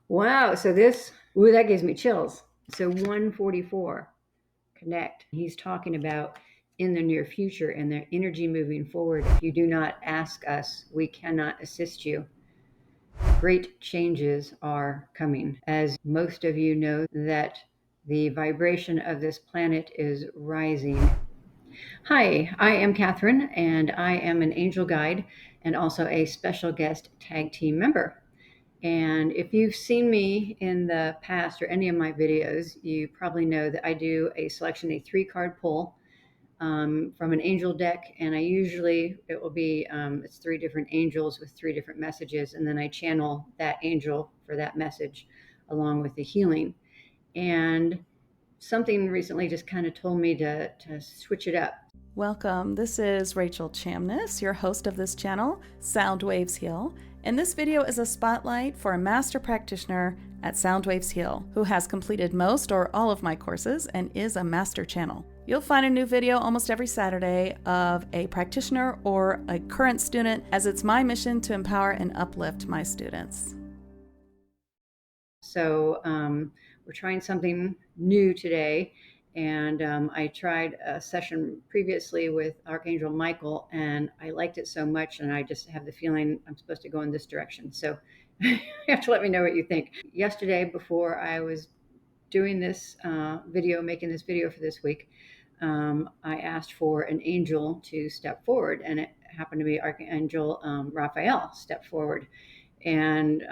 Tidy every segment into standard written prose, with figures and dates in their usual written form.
Wow. So that gives me chills. So 144, connect. He's talking about in the near future and the energy moving forward. If you do not ask us, we cannot assist you. Great changes are coming. As most of you know, that the vibration of this planet is rising. Hi, I am Catherine, and I am an angel guide and also a special guest tag team member. And if you've seen me in the past or any of my videos, you probably know that I do a selection, a 3-card pull from an angel deck. And it will be, it's 3 different angels with 3 different messages. And then I channel that angel for that message along with the healing. And something recently just kind of told me to switch it up. Welcome, this is Rachel Chamness, your host of this channel, Sound Waves Heal, and this video is a spotlight for a master practitioner at Sound Waves Heal who has completed most or all of my courses and is a master channel. You'll find a new video almost every Saturday of a practitioner or a current student, as it's my mission to empower and uplift my students. So we're trying something new today. And I tried a session previously with Archangel Michael, and I liked it so much, and I just have the feeling I'm supposed to go in this direction. So you have to let me know what you think. Yesterday, before I was doing this making this video for this week, I asked for an angel to step forward, and it happened to be Archangel Raphael step forward. And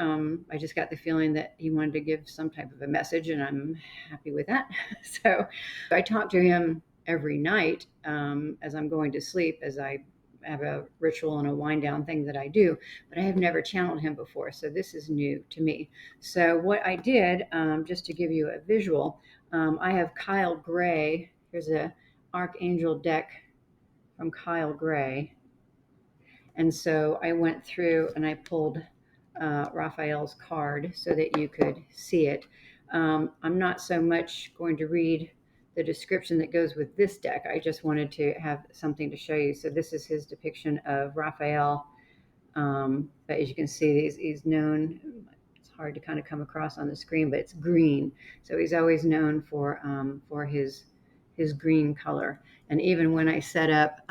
I just got the feeling that he wanted to give some type of a message, and I'm happy with that. So I talk to him every night as I'm going to sleep, as I have a ritual and a wind down thing that I do, but I have never channeled him before. So this is new to me. So what I did, just to give you a visual, I have Kyle Gray. Here's a Archangel deck from Kyle Gray. And so I went through and I pulled Raphael's card so that you could see it. I'm not so much going to read the description that goes with this deck. I just wanted to have something to show you. So this is his depiction of Raphael. But as you can see, he's known, it's hard to kind of come across on the screen, but it's green. So he's always known for his green color. And even when I set up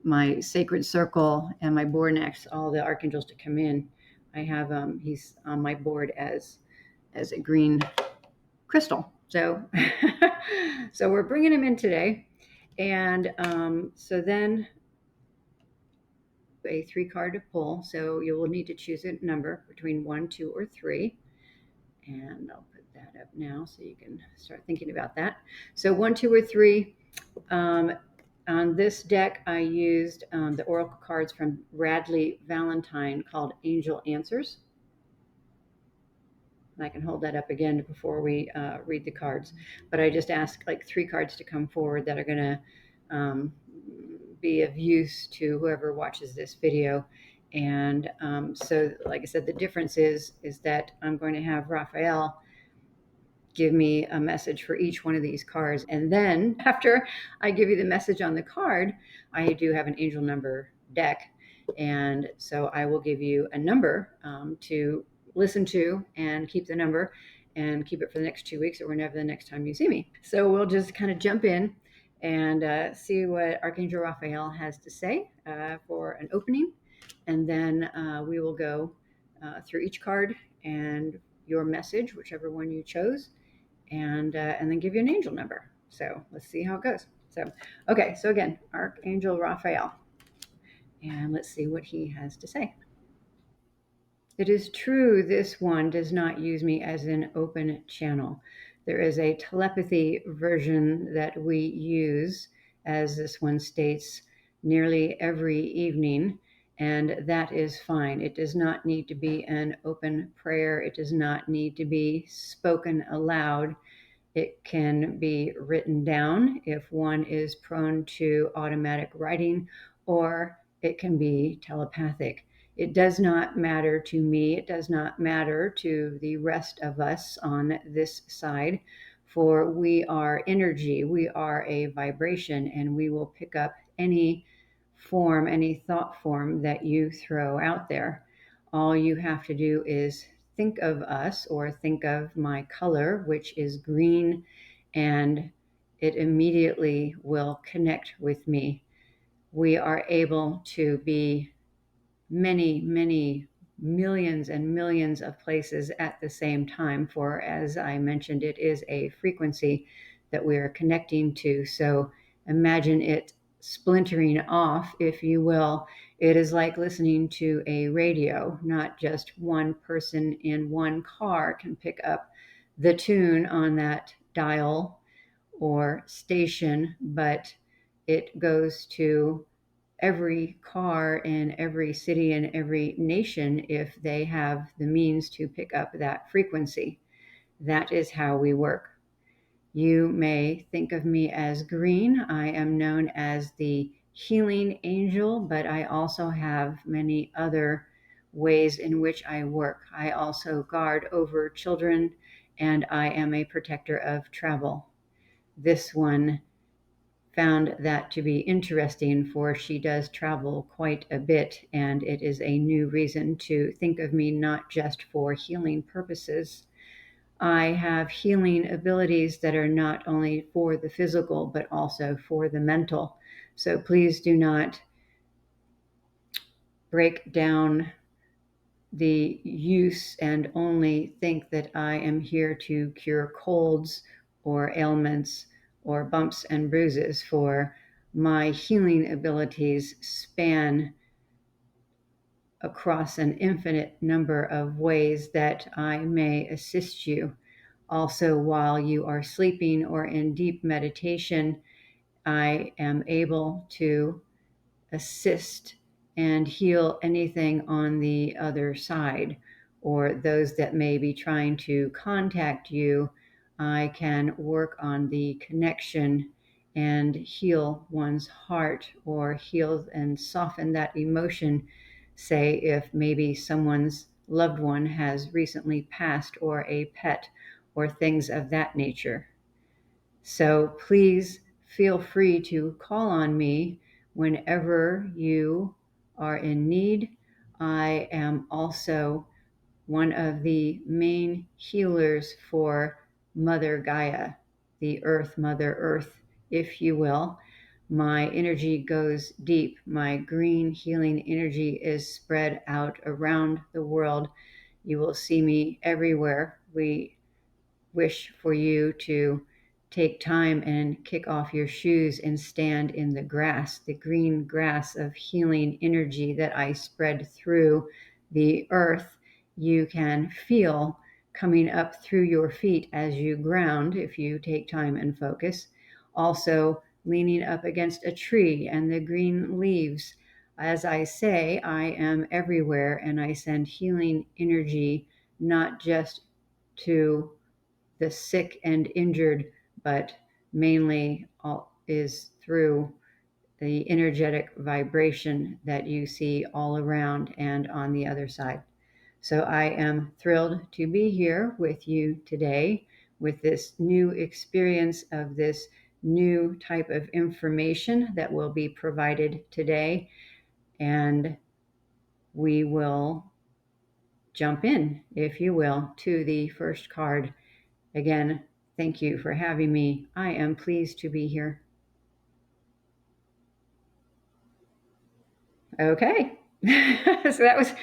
my sacred circle and my board next all the archangels to come in, I have he's on my board as a green crystal. So so we're bringing him in today. And so then a 3-card to pull, so you will need to choose a number between 1, 2, or 3. And I'll put that up now so you can start thinking about that. So 1, 2, or 3. On this deck, I used the oracle cards from Radley Valentine called Angel Answers. And I can hold that up again before we read the cards. But I just asked like 3 cards to come forward that are going to be of use to whoever watches this video. And so, like I said, the difference is that I'm going to have Raphael give me a message for each one of these cards. And then after I give you the message on the card, I do have an angel number deck. And so I will give you a number to listen to and keep the number and keep it for the next 2 weeks or whenever the next time you see me. So we'll just kind of jump in and see what Archangel Raphael has to say for an opening. And then we will go through each card and your message, whichever one you chose, and then give you an angel number. So let's see how it goes. So, okay, so again, Archangel Raphael. And let's see what he has to say. It is true this one does not use me as an open channel. There is a telepathy version that we use, as this one states, nearly every evening, and that is fine. It does not need to be an open prayer. It does not need to be spoken aloud. It can be written down if one is prone to automatic writing, or it can be telepathic. It does not matter to me. It does not matter to the rest of us on this side, for we are energy. We are a vibration, and we will pick up any form, any thought form that you throw out there. All you have to do is think of us or think of my color, which is green, and it immediately will connect with me. We are able to be many, many millions and millions of places at the same time. For, as I mentioned, it is a frequency that we are connecting to. So imagine it splintering off, if you will. It is like listening to a radio. Not just one person in one car can pick up the tune on that dial or station, but it goes to every car in every city and every nation if they have the means to pick up that frequency. That is how we work. You may think of me as green. I am known as the healing angel, but I also have many other ways in which I work. I also guard over children, and I am a protector of travel. This one found that to be interesting, for she does travel quite a bit, and it is a new reason to think of me not just for healing purposes. I have healing abilities that are not only for the physical, but also for the mental. So please do not break down the use and only think that I am here to cure colds or ailments or bumps and bruises, for my healing abilities span across an infinite number of ways that I may assist you. Also, while you are sleeping or in deep meditation, I am able to assist and heal anything on the other side, or those that may be trying to contact you. I can work on the connection and heal one's heart, or heal and soften that emotion. Say, if maybe someone's loved one has recently passed, or a pet, or things of that nature. So please feel free to call on me whenever you are in need. I am also one of the main healers for Mother Gaia, the Earth, Mother Earth, if you will. My energy goes deep. My green healing energy is spread out around the world. You will see me everywhere. We wish for you to take time and kick off your shoes and stand in the grass, the green grass of healing energy that I spread through the earth. You can feel coming up through your feet as you ground if you take time and focus. Also, leaning up against a tree and the green leaves. As I say, I am everywhere, and I send healing energy not just to the sick and injured, but mainly is through the energetic vibration that you see all around and on the other side. So I am thrilled to be here with you today with this new experience of this new type of information that will be provided today. And we will jump in, if you will, to the first card. Again, thank you for having me. I am pleased to be here. Okay. So that was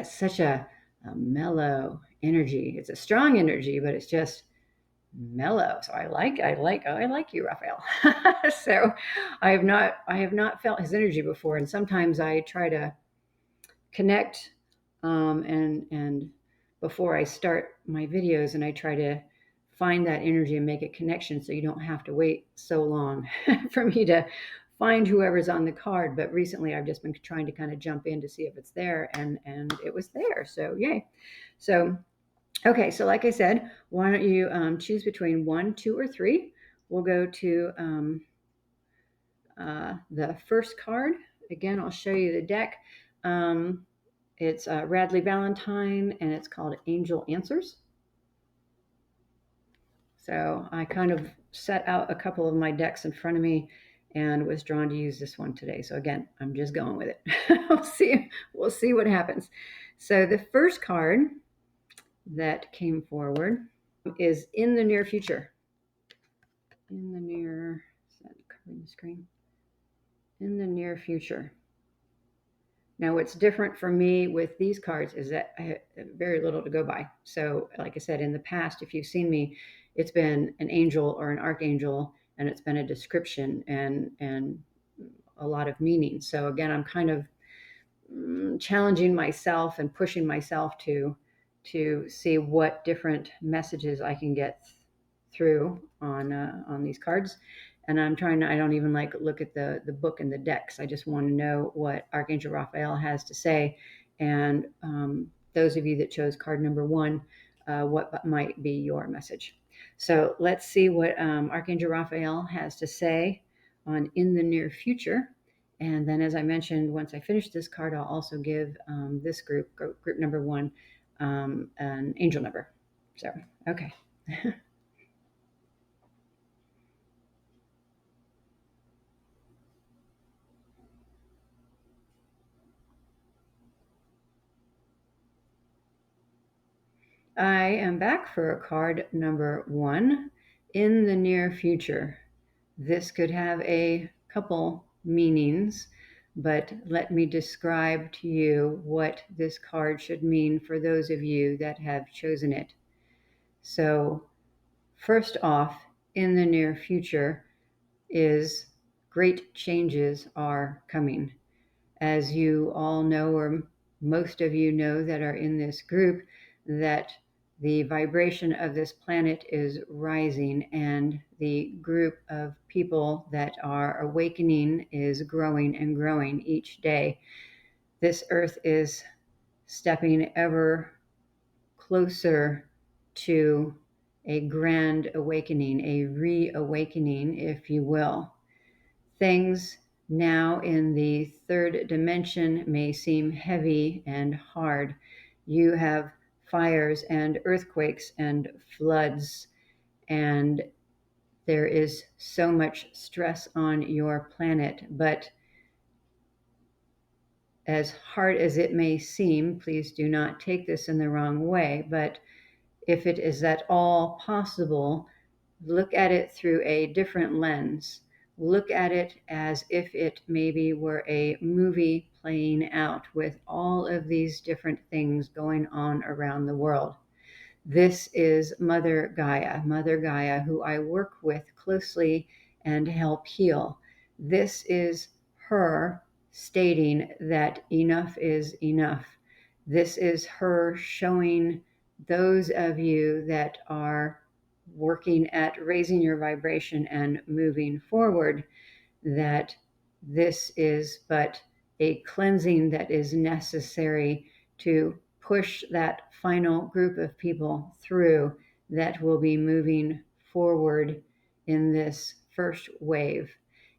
such a mellow energy. It's a strong energy, but it's just mellow. So I like you, Raphael. So I have not felt his energy before, and sometimes I try to connect and before I start my videos, and I try to find that energy and make a connection so you don't have to wait so long for me to find whoever's on the card. But recently I've just been trying to kind of jump in to see if it's there, and it was there, so yay. So okay, so like I said, why don't you choose between 1, 2, or 3. We'll go to the first card. Again, I'll show you the deck. It's Radley Valentine, and it's called Angel Answers. So I kind of set out a couple of my decks in front of me and was drawn to use this one today. So again, I'm just going with it. We'll see what happens. So the first card that came forward is in the near future. In the near, is that covering the screen? In the near future. Now, what's different for me with these cards is that I have very little to go by. So, like I said, in the past, if you've seen me, it's been an angel or an archangel, and it's been a description and a lot of meaning. So again, I'm kind of challenging myself and pushing myself to see what different messages I can get through on these cards. And I'm trying to, I don't even like look at the book and the decks. I just want to know what Archangel Raphael has to say. And those of you that chose card number one, what might be your message. So let's see what Archangel Raphael has to say on in the near future. And then, as I mentioned, once I finish this card, I'll also give this group number one, an angel number. So, okay. I am back for card number one, in the near future. This could have a couple meanings, but let me describe to you what this card should mean for those of you that have chosen it. So, first off, in the near future is great changes are coming. As you all know, or most of you know that are in this group, that the vibration of this planet is rising, and the group of people that are awakening is growing and growing each day. This earth is stepping ever closer to a grand awakening, a reawakening, if you will. Things now in the third dimension may seem heavy and hard. You have fires and earthquakes and floods, and there is so much stress on your planet. But as hard as it may seem, please do not take this in the wrong way, but if it is at all possible, look at it through a different lens. Look at it as if it maybe were a movie playing out with all of these different things going on around the world. This is Mother Gaia, who I work with closely and help heal. This is her stating that enough is enough. This is her showing those of you that are working at raising your vibration and moving forward that this is but a cleansing that is necessary to push that final group of people through that will be moving forward in this first wave.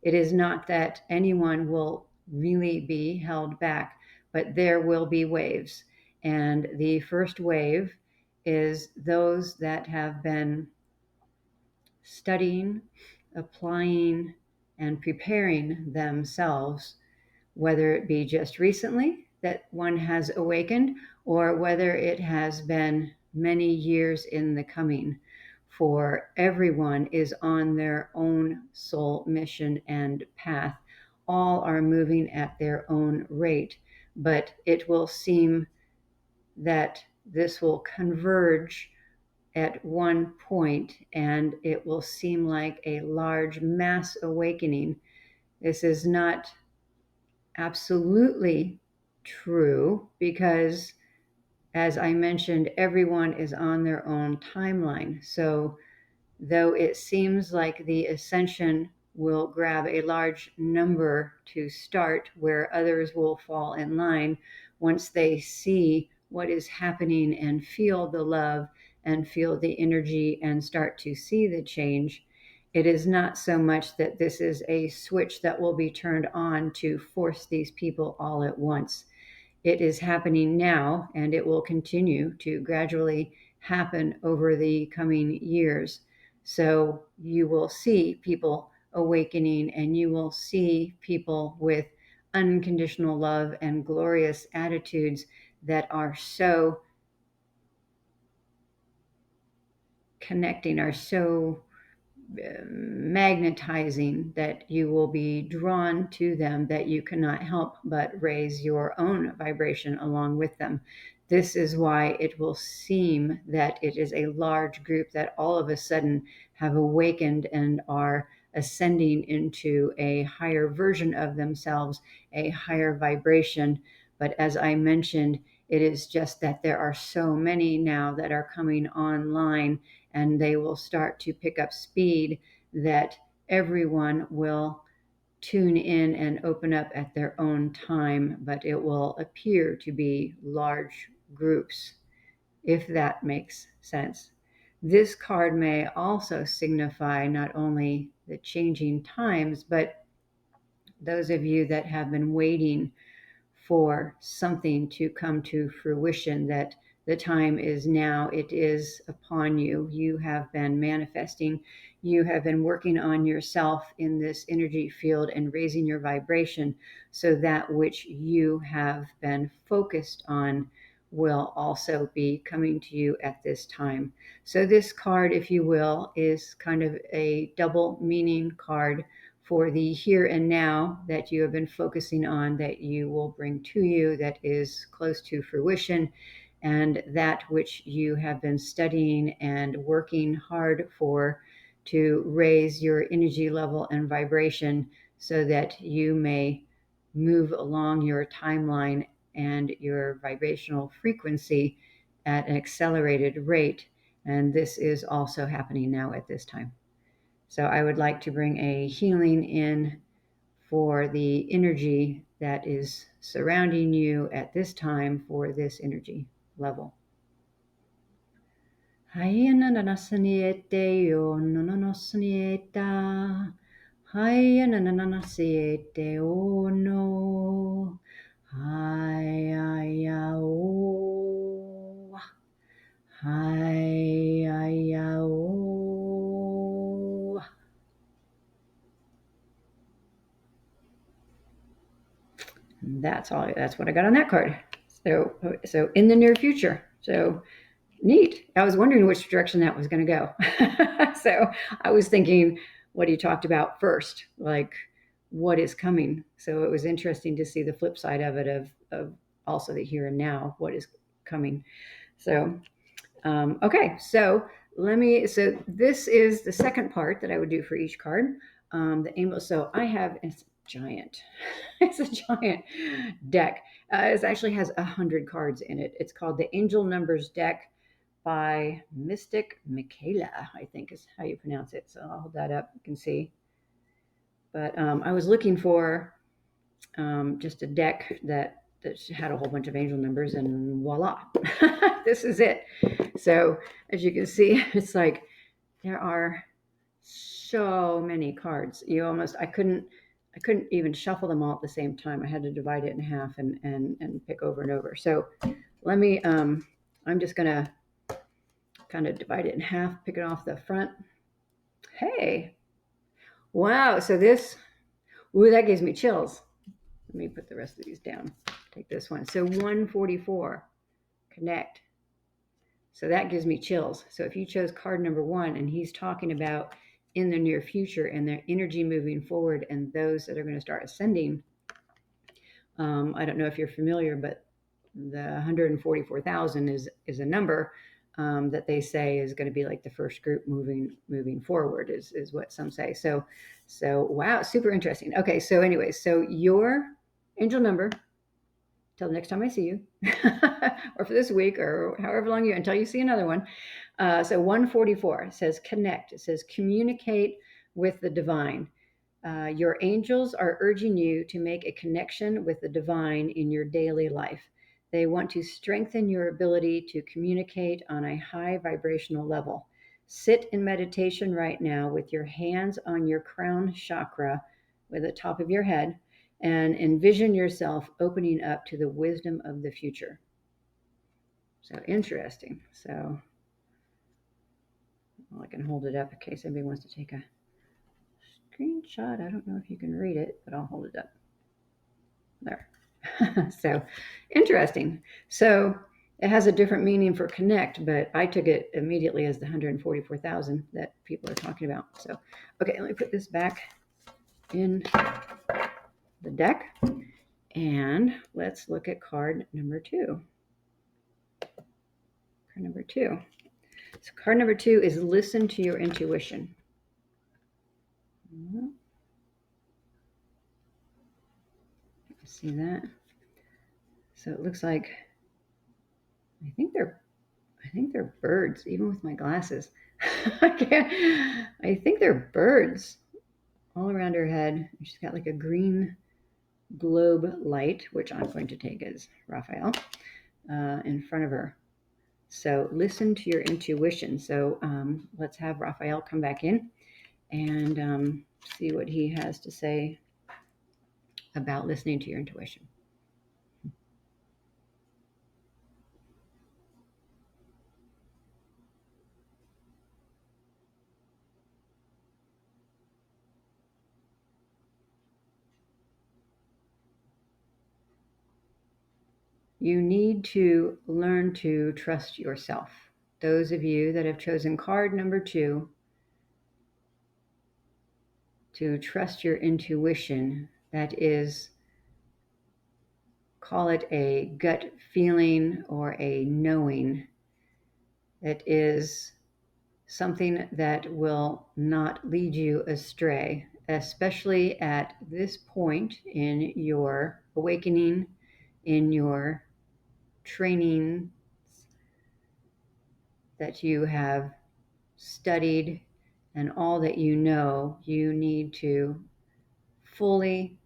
It is not that anyone will really be held back, but there will be waves. And the first wave is those that have been studying, applying, and preparing themselves, whether it be just recently that one has awakened or whether it has been many years in the coming. For everyone is on their own soul mission and path. All are moving at their own rate, but it will seem that this will converge at one point and it will seem like a large mass awakening. This is not absolutely true because, as I mentioned, everyone is on their own timeline. So though it seems like the ascension will grab a large number to start, where others will fall in line once they see what is happening and feel the love and feel the energy and start to see the change. It is not so much that this is a switch that will be turned on to force these people all at once. It is happening now, and it will continue to gradually happen over the coming years. So you will see people awakening, and you will see people with unconditional love and glorious attitudes that are so connecting, are so magnetizing, that you will be drawn to them, that you cannot help but raise your own vibration along with them. This is why it will seem that it is a large group that all of a sudden have awakened and are ascending into a higher version of themselves, a higher vibration. But as I mentioned, it is just that there are so many now that are coming online, and they will start to pick up speed, that everyone will tune in and open up at their own time, but it will appear to be large groups, if that makes sense. This card may also signify not only the changing times, but those of you that have been waiting for something to come to fruition, that the time is now, it is upon you. You have been manifesting, you have been working on yourself in this energy field and raising your vibration, so that which you have been focused on will also be coming to you at this time. So this card, if you will, is kind of a double meaning card for the here and now that you have been focusing on, that you will bring to you, that is close to fruition, and that which you have been studying and working hard for, to raise your energy level and vibration, so that you may move along your timeline and your vibrational frequency at an accelerated rate. And this is also happening now at this time. So I would like to bring a healing in for the energy that is surrounding you at this time, for this energy level. Haya na na nasaniete yo no no nasanieta. Haya na na nasiete o no. Haya o. Haya o. That's all. That's what I got on that card. So in the near future. So neat. I was wondering which direction that was going to go. So I was thinking what he talked about first, like what is coming. So it was interesting to see the flip side of it, of also the here and now, what is coming. So okay, so this is the second part that I would do for each card. The angel. So I have, it's giant. It's a giant deck. It actually has 100 cards in it. It's called the Angel Numbers deck by Mystic Michaela, I think is how you pronounce it. So I'll hold that up. You can see. But I was looking for just a deck that had a whole bunch of angel numbers, and voila, this is it. So as you can see, it's like there are so many cards. I couldn't even shuffle them all at the same time. I had to divide it in half and pick over and over. So let me I'm just gonna kind of divide it in half, pick it off the front. Hey, wow. So that gives me chills. Let me put the rest of these down. Take this one. So 144, connect. So that gives me chills. So if you chose card number 1, and he's talking about in the near future and their energy moving forward, and those that are going to start ascending, I don't know if you're familiar, but the 144,000 is a number that they say is going to be like the first group moving forward, is what some say. So wow, super interesting. Okay, so anyways, so your angel number, till next time I see you, or for this week, or however long until you see another one. So 144 says connect. It says communicate with the divine. Your angels are urging you to make a connection with the divine in your daily life. They want to strengthen your ability to communicate on a high vibrational level. Sit in meditation right now with your hands on your crown chakra, with the top of your head, and envision yourself opening up to the wisdom of the future. So interesting. So I can hold it up in case anybody wants to take a screenshot. I don't know if you can read it, but I'll hold it up. There. So interesting. So it has a different meaning for connect, but I took it immediately as the 144,000 that people are talking about. So, okay, let me put this back in the deck and let's look at card number 2. Card number 2. So card number 2 is listen to your intuition. See that? So it looks like I think they're birds, even with my glasses. I think they're birds all around her head. She's got like a green globe light, which I'm going to take as Raphael, in front of her. So listen to your intuition. So let's have Raphael come back in and see what he has to say about listening to your intuition. You need to learn to trust yourself. Those of you that have chosen card number 2, to trust your intuition, that is, call it a gut feeling or a knowing. It is something that will not lead you astray, especially at this point in your awakening, in your training that you have studied, and all that you know. You need to fully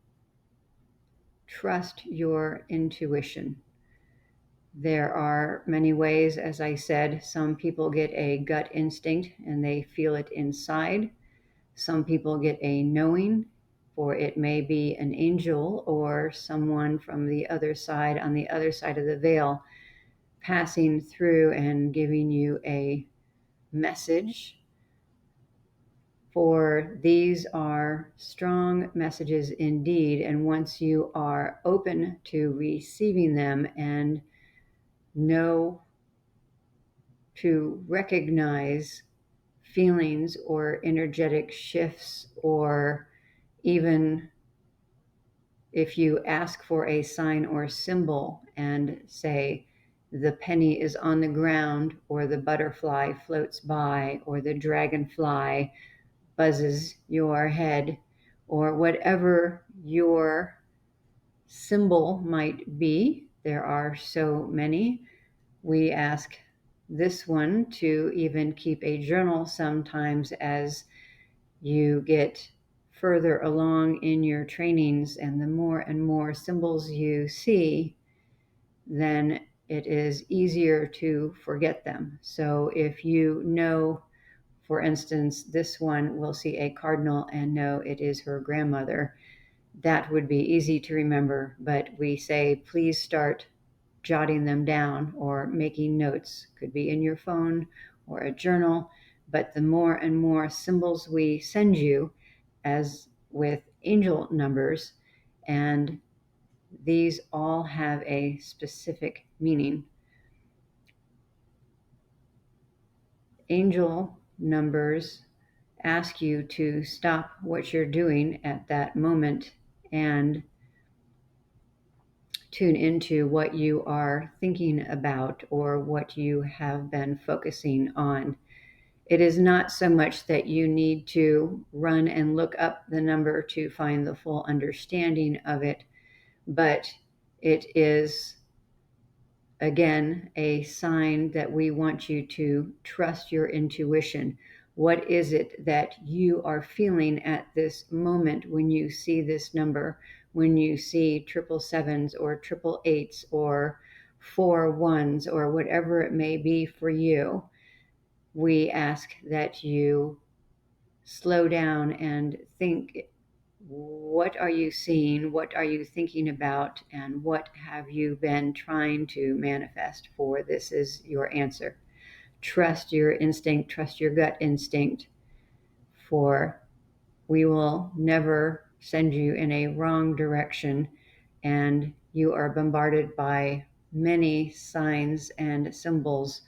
trust your intuition. There are many ways, as I said. Some people get a gut instinct and they feel it inside. Some people get a knowing, or it may be an angel or someone from the other side, on the other side of the veil, passing through and giving you a message. For these are strong messages indeed, and once you are open to receiving them and know to recognize feelings or energetic shifts, or even if you ask for a sign or symbol and say the penny is on the ground, or the butterfly floats by, or the dragonfly buzzes your head, or whatever your symbol might be. There are so many. We ask this one to even keep a journal sometimes as you get further along in your trainings, and the more and more symbols you see, then it is easier to forget them. So if you know, for instance, this one will see a cardinal and know it is her grandmother, that would be easy to remember, but we say, please start jotting them down or making notes. Could be in your phone or a journal, but the more and more symbols we send you, as with angel numbers, and these all have a specific meaning. Angel numbers ask you to stop what you're doing at that moment and tune into what you are thinking about or what you have been focusing on. It is not so much that you need to run and look up the number to find the full understanding of it, but it is, again, a sign that we want you to trust your intuition. What is it that you are feeling at this moment when you see this number, when you see 777s or 888s or 41s or whatever it may be for you? We ask that you slow down and think, what are you seeing? What are you thinking about? And what have you been trying to manifest? For this is your answer. Trust your instinct, trust your gut instinct, for we will never send you in a wrong direction, and you are bombarded by many signs and symbols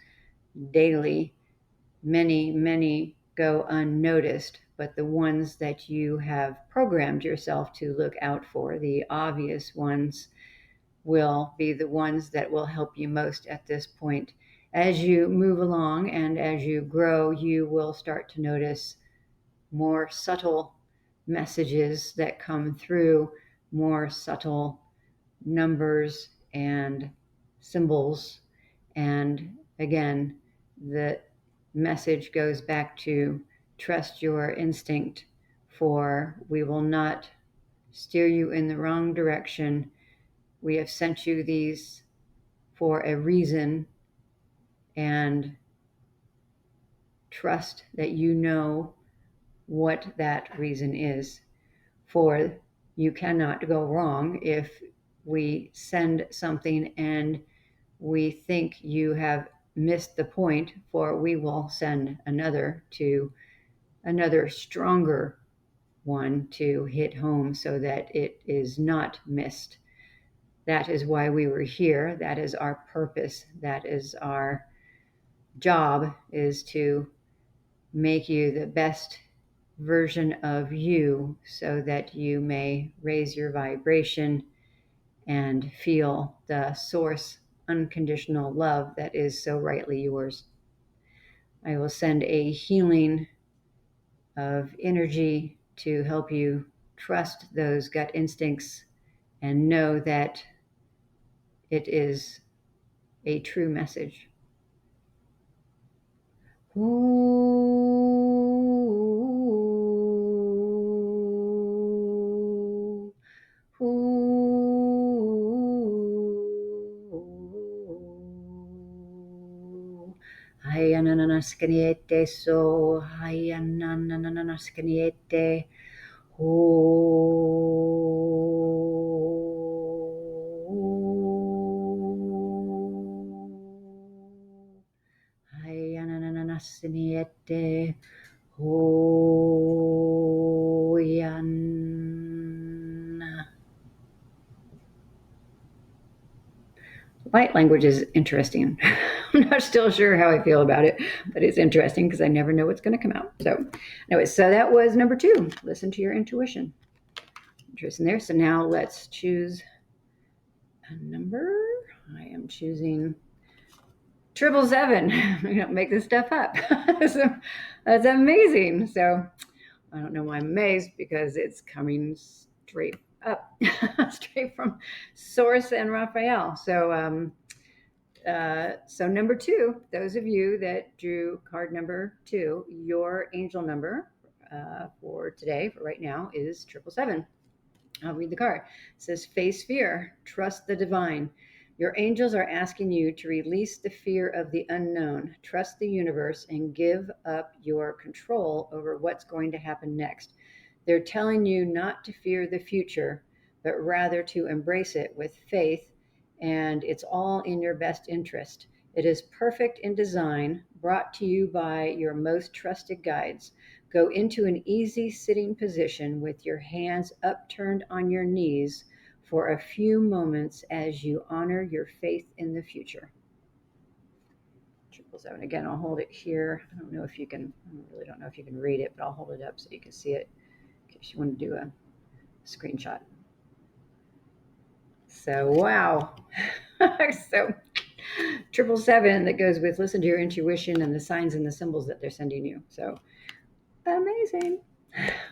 daily. Many go unnoticed, but the ones that you have programmed yourself to look out for, the obvious ones, will be the ones that will help you most at this point. As you move along and as you grow, you will start to notice more subtle messages that come through, more subtle numbers and symbols. And again, the message goes back to trust your instinct, for we will not steer you in the wrong direction. We have sent you these for a reason, and trust that you know what that reason is. For you cannot go wrong if we send something and we think you have missed the point, for we will send another stronger one to hit home so that it is not missed. That is why we were here. That is our purpose. That is our job, is to make you the best version of you so that you may raise your vibration and feel the source unconditional love that is so rightly yours. I will send a healing of energy to help you trust those gut instincts and know that it is a true message. Ooh, ooh. Hayananaskaniete so hayananaskaniete. Hayananaskaniete. Light language is interesting. I'm not still sure how I feel about it, but it's interesting because I never know what's going to come out. So, anyway, so that was number 2. Listen to your intuition. Interesting there. So now let's choose a number. I am choosing 777. We don't make this stuff up. So that's amazing. So I don't know why I'm amazed, because it's coming straight up, straight from Source and Raphael. So, so number 2, those of you that drew card number 2, your angel number for today, for right now, is 777. I'll read the card. It says, face fear, trust the divine. Your angels are asking you to release the fear of the unknown, trust the universe, and give up your control over what's going to happen next. They're telling you not to fear the future, but rather to embrace it with faith, and it's all in your best interest. It is perfect in design, brought to you by your most trusted guides. Go into an easy sitting position with your hands upturned on your knees for a few moments as you honor your faith in the future. 777. Again, I'll hold it here. I really don't know if you can read it, but I'll hold it up so you can see it in case you want to do a screenshot. So, wow. So 777, that goes with listen to your intuition and the signs and the symbols that they're sending you. So amazing.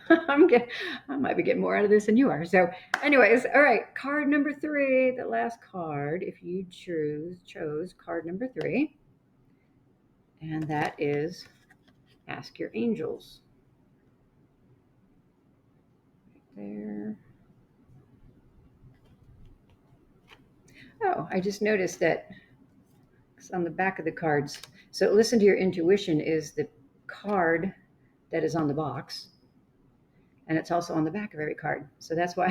I might be getting more out of this than you are. So anyways, all right, card number 3, the last card, if you chose card number 3, and that is ask your angels. Right there. Oh, I just noticed that it's on the back of the cards. So listen to your intuition is the card that is on the box, and it's also on the back of every card. So that's why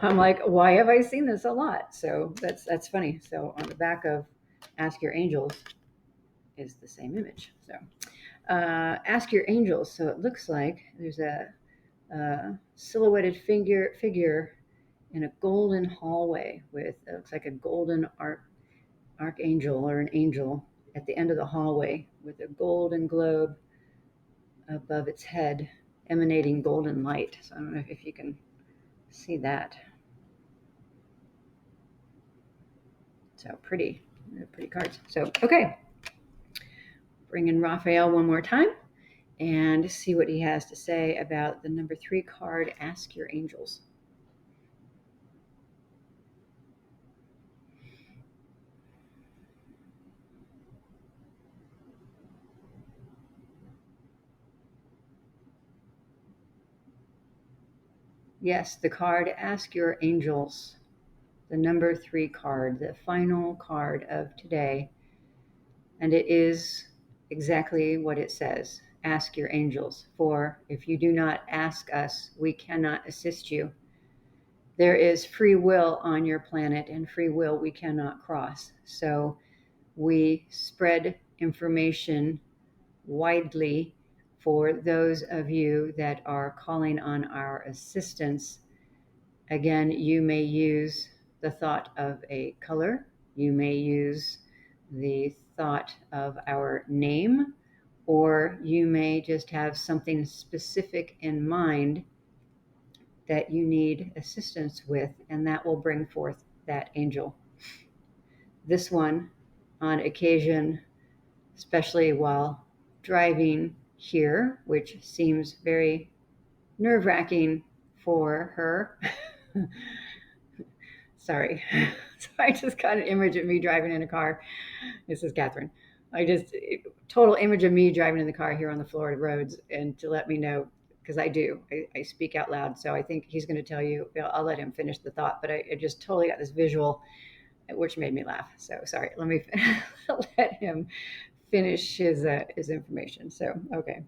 I'm like, why have I seen this a lot? So that's funny. So on the back of Ask Your Angels is the same image. So Ask Your Angels. So it looks like there's a silhouetted figure in a golden hallway with, it looks like a golden archangel or an angel at the end of the hallway with a golden globe above its head, emanating golden light. So I don't know if you can see that. So pretty cards. So, okay. Bring in Raphael one more time and see what he has to say about the number 3 card, Ask Your Angels. Yes, the card, Ask Your Angels. The number 3 card, the final card of today. And it is exactly what it says. Ask your angels, for if you do not ask us, we cannot assist you. There is free will on your planet, and free will we cannot cross. So we spread information widely for those of you that are calling on our assistance. Again, you may use the thought of a color, you may use the thought of our name, or you may just have something specific in mind that you need assistance with, and that will bring forth that angel. This one, on occasion, especially while driving here, which seems very nerve-wracking for her. Sorry. So I just got an image of me driving in a car. This is Catherine. Total image of me driving in the car here on the Florida roads, and to let me know, because I speak out loud. So I think he's going to tell you, I'll let him finish the thought, but I just totally got this visual, which made me laugh. So sorry, let me let him finish his information. So, okay.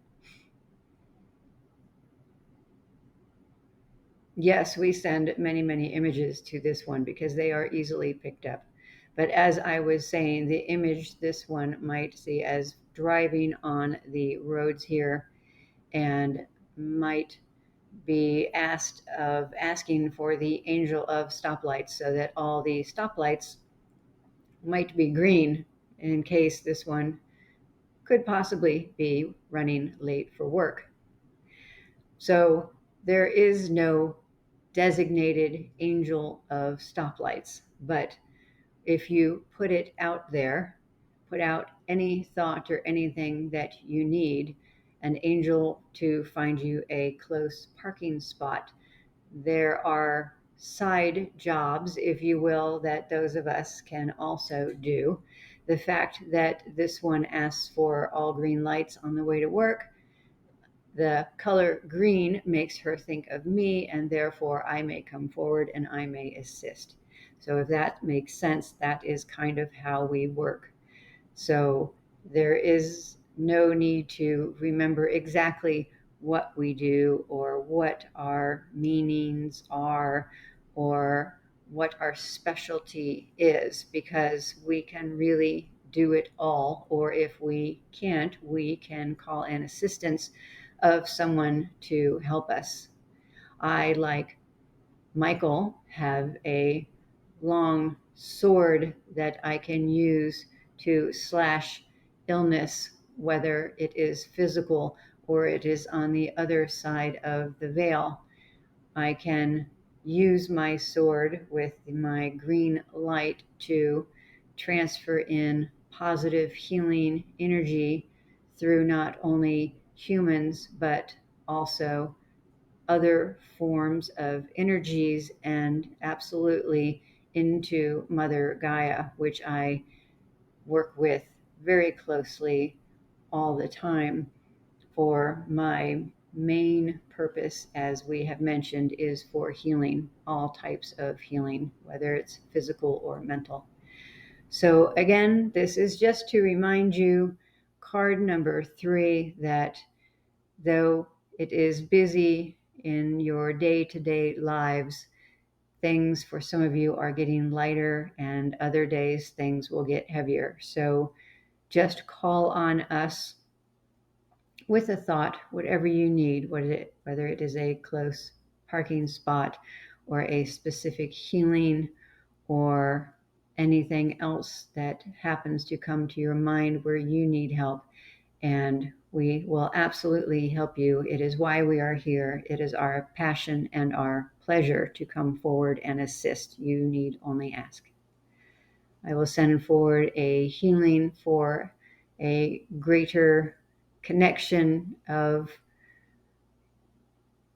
Yes, we send many, many images to this one because they are easily picked up. But as I was saying, the image this one might see as driving on the roads here and might be asking for the angel of stoplights so that all the stoplights might be green in case this one could possibly be running late for work. So there is no designated angel of stoplights, but if you put it out there, put out any thought or anything that you need, an angel to find you a close parking spot. There are side jobs, if you will, that those of us can also do. The fact that this one asks for all green lights on the way to work, the color green makes her think of me, and therefore I may come forward and I may assist. So if that makes sense, that is kind of how we work. So there is no need to remember exactly what we do or what our meanings are or what our specialty is, because we can really do it all. Or if we can't, we can call in assistance of someone to help us. I, like Michael, have a long sword that I can use to slash illness, whether it is physical or it is on the other side of the veil. I can use my sword with my green light to transfer in positive healing energy through not only humans, but also other forms of energies, and absolutely into Mother Gaia, which I work with very closely all the time. For my main purpose, as we have mentioned, is for healing, all types of healing, whether it's physical or mental. So again, this is just to remind you, card number 3, that though it is busy in your day-to-day lives, things for some of you are getting lighter, and other days things will get heavier. So just call on us with a thought, whatever you need, whether it is a close parking spot or a specific healing or anything else that happens to come to your mind where you need help. And we will absolutely help you. It is why we are here. It is our passion and our pleasure to come forward and assist. You need only ask. I will send forward a healing for a greater connection of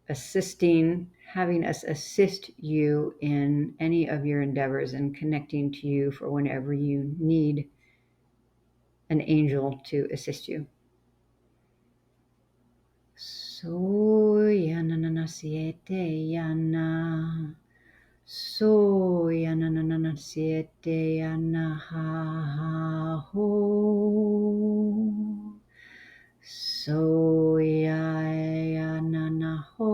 assisting, having us assist you in any of your endeavors and connecting to you for whenever you need an angel to assist you. So yana na na siete yana. So yana na na na siete yana ha ho. So yana na ho.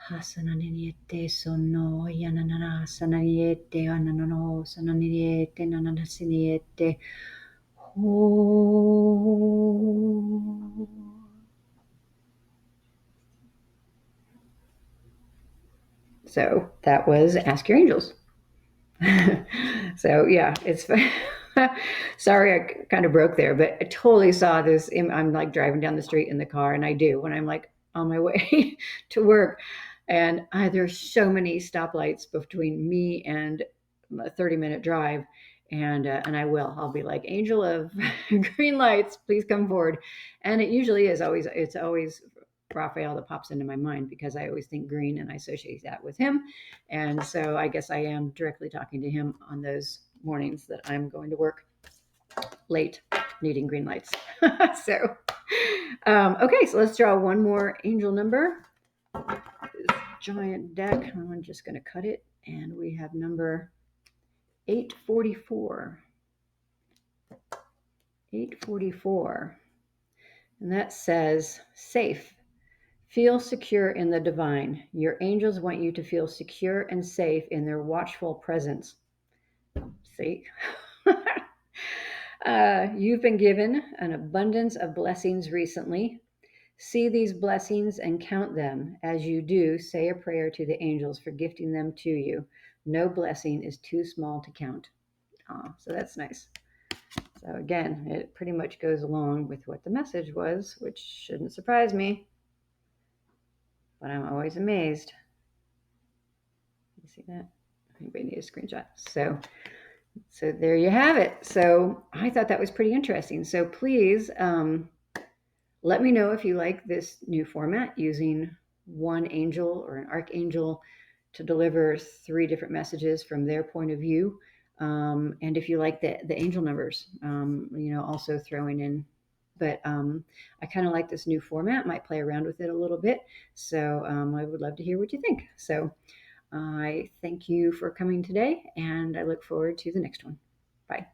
Hasananiete sono yanana sananiete ananano sananiete nananasiniete ho. So that was Ask Your Angels. So yeah, it's sorry I kind of broke there, but I totally saw this. I'm like driving down the street in the car, and I do when I'm like on my way to work, and there's so many stoplights between me and a 30-minute drive, and I'll be like, angel of green lights, please come forward. And it usually is always, it's always Raphael that pops into my mind because I always think green and I associate that with him. And so I guess I am directly talking to him on those mornings that I'm going to work late, needing green lights. So, okay, so let's draw one more angel number. This giant deck, I'm just going to cut it, and we have number 844. 844. And that says, safe. Feel secure in the divine. Your angels want you to feel secure and safe in their watchful presence. See? You've been given an abundance of blessings recently. See these blessings and count them. As you do, say a prayer to the angels for gifting them to you. No blessing is too small to count. So that's nice. So again, it pretty much goes along with what the message was, which shouldn't surprise me. But I'm always amazed. You see that? Anybody need a screenshot? So there you have it. So I thought that was pretty interesting. So please let me know if you like this new format, using one angel or an archangel to deliver 3 different messages from their point of view. And if you like the angel numbers, also throwing in. But I kind of like this new format, might play around with it a little bit. So I would love to hear what you think. So I thank you for coming today, and I look forward to the next one. Bye.